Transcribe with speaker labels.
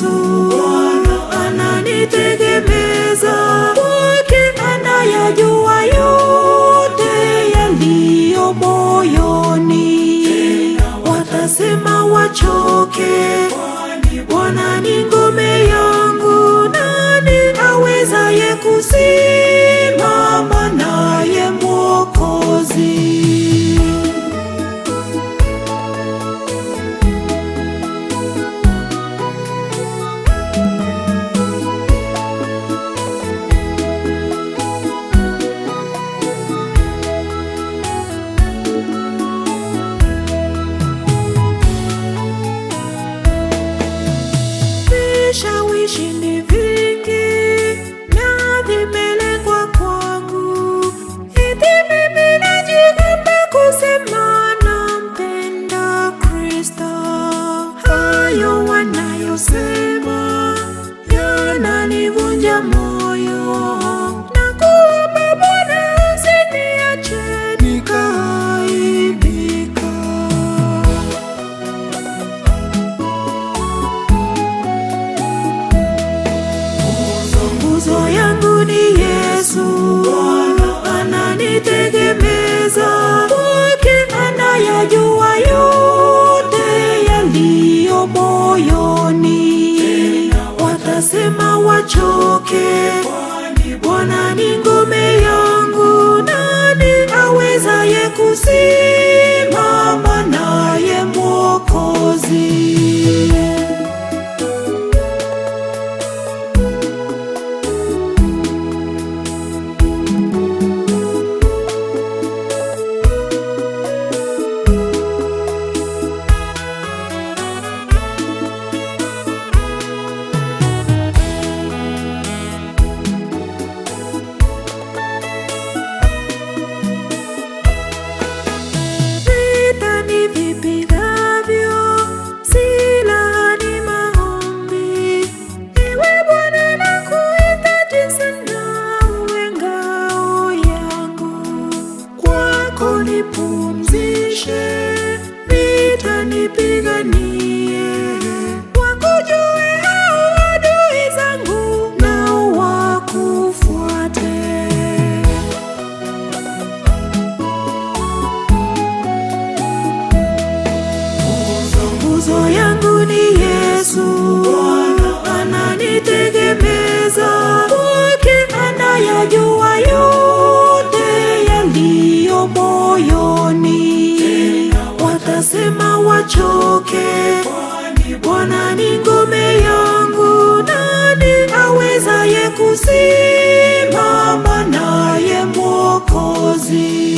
Speaker 1: Yesu, Bwana ananitegemeza, kwake anayajua yote yaliyo moyoni. Watasema wachoke, Bwana ni ngome yangu, nani awezaye kusimama naye Mwokozi? Vishawishi ni vingi na vimeletwa kwangu, eti mimi najigamba kusema nampenda Kristo. Hayo wanayosema yananivunja moyo, na kuomba Bwana usiniache nikaaibika. Nguzo yangu ni Yesu, Bwana ananitegemeza, kwake anayajua yote yaliyo moyoni. Watasema wachoke, Bwana ni ngome yangu, nani awezaye kusimama naye Mwokozi? Nipumzishe, vita nipiganie, wakujue hao adui zangu na wakufuate. Nguzo yangu ni Yesu, Bwana ananitegemeza, kwake anayajua yote yaliyo moyoni. Watasema wachoke, Bwana ni ngome yangu, nani awezaye kusimama naye Mwokozi?